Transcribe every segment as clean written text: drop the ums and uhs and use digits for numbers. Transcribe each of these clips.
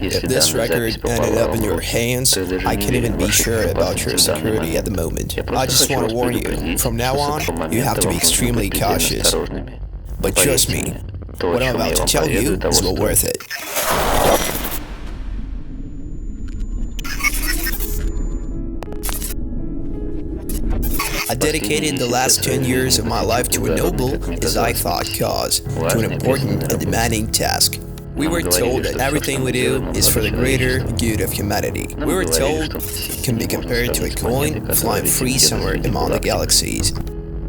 If this record ended up in your hands, I can't even be sure about your security at the moment. I just want to warn you, from now on, you have to be extremely cautious. But trust me, what I'm about to tell you is well worth it. I dedicated the last 10 years of my life to a noble, as I thought, cause, to an important and demanding task. We were told that everything we do is for the greater good of humanity. We were told it can be compared to a coin flying free somewhere among the galaxies.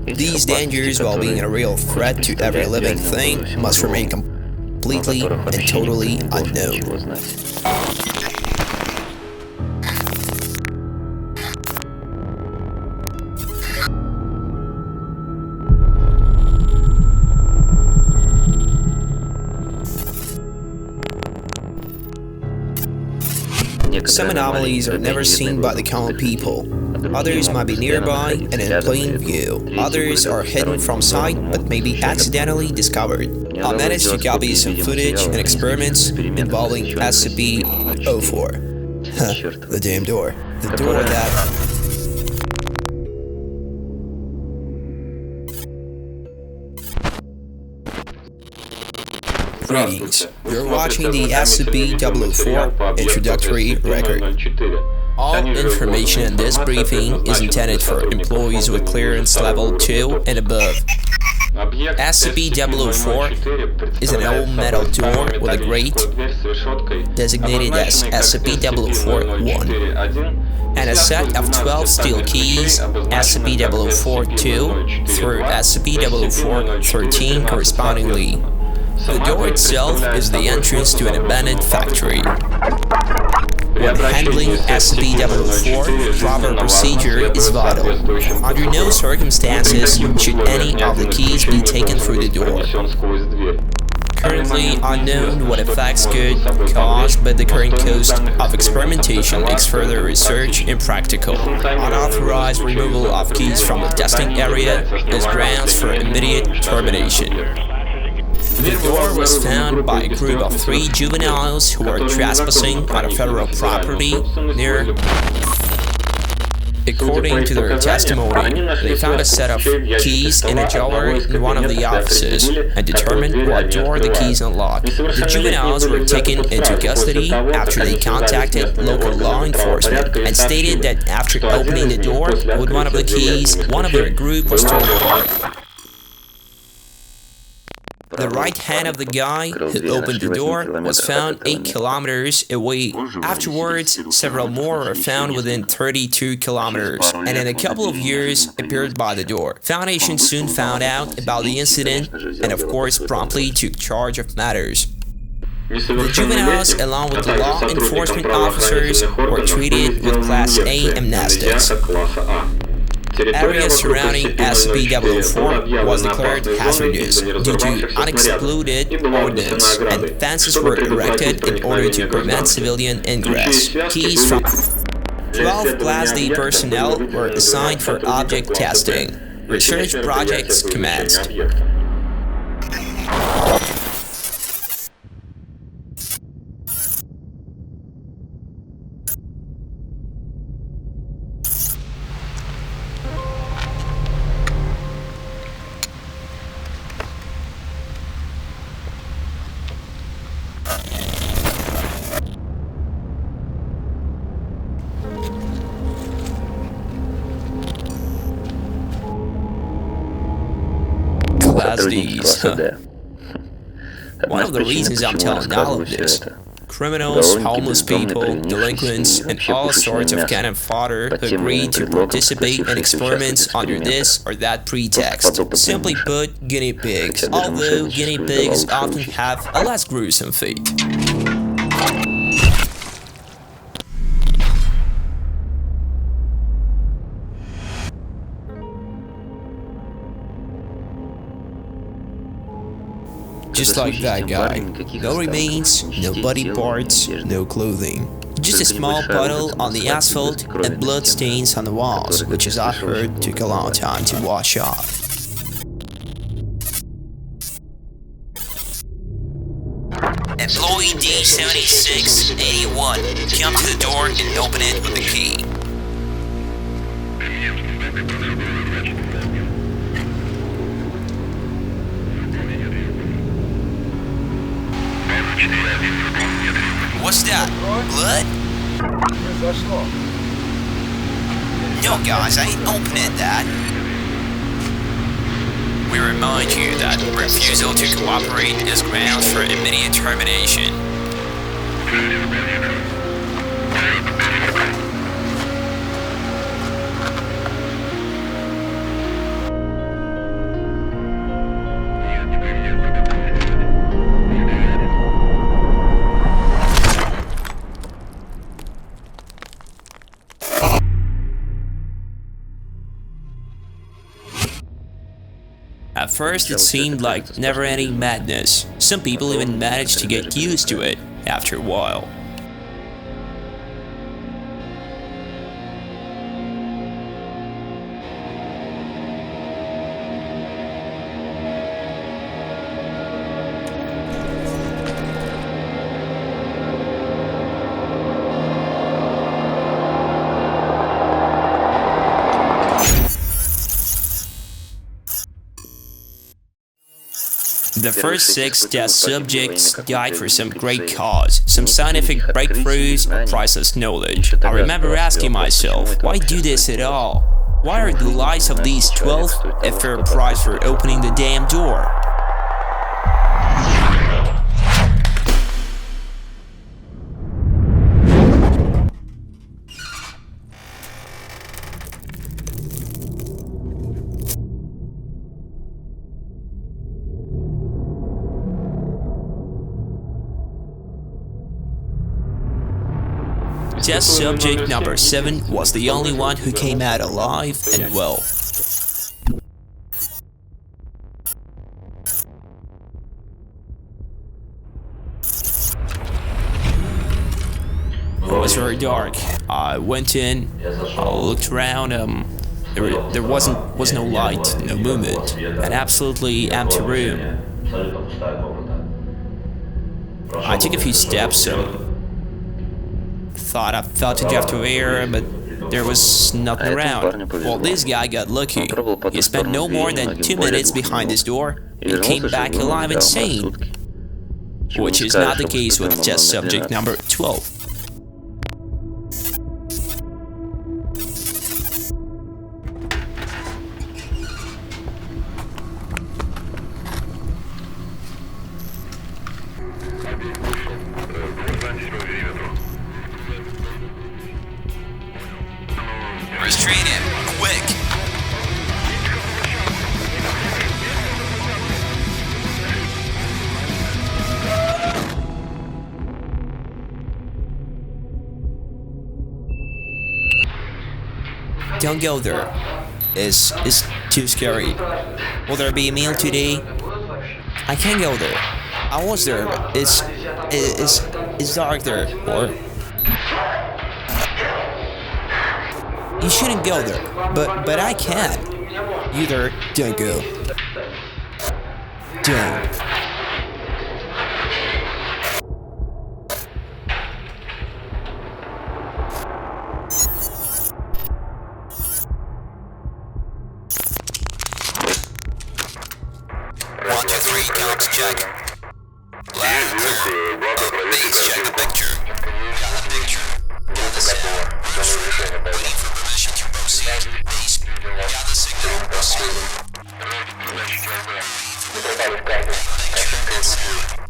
These dangers, while being a real threat to every living thing, must remain completely and totally unknown. Some anomalies are never seen by the common people. Others might be nearby and in plain view. Others are hidden from sight but may be accidentally discovered. I managed to copy some footage and experiments involving SCP-04. The damn door. The door that... Greetings. You're watching the SCP-004 introductory record. All information in this briefing is intended for employees with clearance level 2 and above. SCP-004 is an old metal door with a grate, designated as SCP-004-1, and a set of 12 steel keys, SCP-004-2 through SCP-004-13 correspondingly. The door itself is the entrance to an abandoned factory. When handling SCP-004, proper procedure is vital. Under no circumstances should any of the keys be taken through the door. Currently unknown what effects could cause, but the current cost of experimentation makes further research impractical. Unauthorized removal of keys from the testing area is grounds for immediate termination. The door was found by a group of 3 juveniles who were trespassing on a federal property near. According to their testimony, they found a set of keys in a jar in one of the offices and determined what door the keys unlocked. The juveniles were taken into custody after they contacted local law enforcement and stated that after opening the door with one of the keys, one of their group was torn apart. The right hand of the guy who opened the door was found 8 kilometers away. Afterwards, several more were found within 32 kilometers, and in a couple of years appeared by the door. Foundation soon found out about the incident and of course promptly took charge of matters. The juveniles, along with the law enforcement officers, were treated with Class A amnestics. Area surrounding SCP-004 was declared hazardous due to unexploded ordnance, and fences were erected in order to prevent civilian ingress. Keys from 12 Class D personnel were assigned for object testing. Research projects commenced. Class Ds. One of the reasons I'm telling all of this, criminals, homeless people, delinquents, and all sorts of cannon fodder agree to participate in experiments under this or that pretext. Simply put, guinea pigs, although guinea pigs often have a less gruesome fate. Just like that guy. No remains, no body parts, no clothing. Just a small puddle on the asphalt and blood stains on the walls, which as I heard took a long time to wash off. Employee D7681, come to the door and open it with the key. What's that? Blood? No, guys, I ain't opening that. We remind you that refusal to cooperate is grounds for immediate termination. At first, it seemed like never-ending madness. Some people even managed to get used to it after a while. The first 6 test subjects died for some great cause, some scientific breakthroughs, or priceless knowledge. I remember asking myself, why do this at all? Why are the lives of these 12 a fair price for opening the damn door? Test subject number 7 was the only one who came out alive and well. It was very dark. I went in, I looked around, there was no light, no movement, an absolutely empty room. I took a few steps, thought I felt a draft of air, but there was nothing around. Well, this guy got lucky. He spent no more than 2 minutes behind this door and came back alive and sane, which is not the case with test subject number 12. Restrain him, quick! Don't go there. It's too scary. Will there be a meal today? I can't go there. I was there, but it's dark there, or... You shouldn't go there, but I can. Either don't go. Don't. One, two, three, counts check. Loud and clear. Please check the picture. Got the picture. Got the sound. Waiting for permission to proceed. Base. Got the signal. Proceed.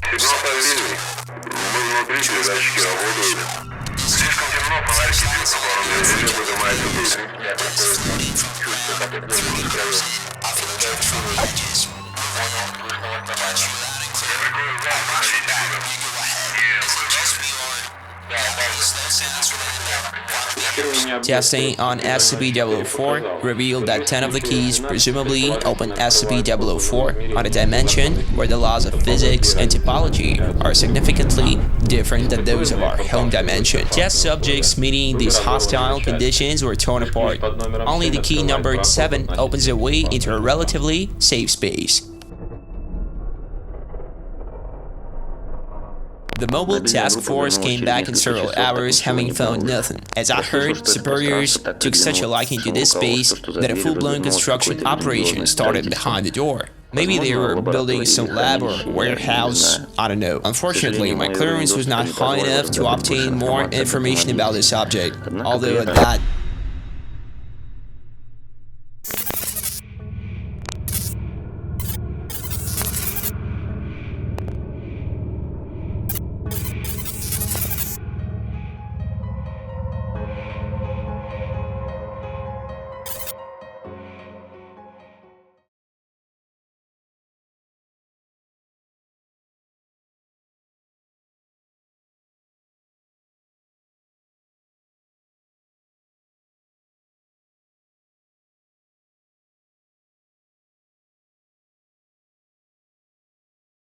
Сигнал повинный. Мы внутри, передатчики работают. Слишком темно, фонарики двигаются вооружены. Уже поднимает людей. Testing on SCP-004 revealed that 10 of the keys presumably open SCP-004 on a dimension where the laws of physics and topology are significantly different than those of our home dimension. Test subjects meeting these hostile conditions were torn apart. Only the key numbered 7 opens a way into a relatively safe space. The mobile task force came back in several hours, having found nothing. As I heard, superiors took such a liking to this space that a full-blown construction operation started behind the door. Maybe they were building some lab or warehouse, I don't know. Unfortunately, my clearance was not high enough to obtain more information about this object, although at that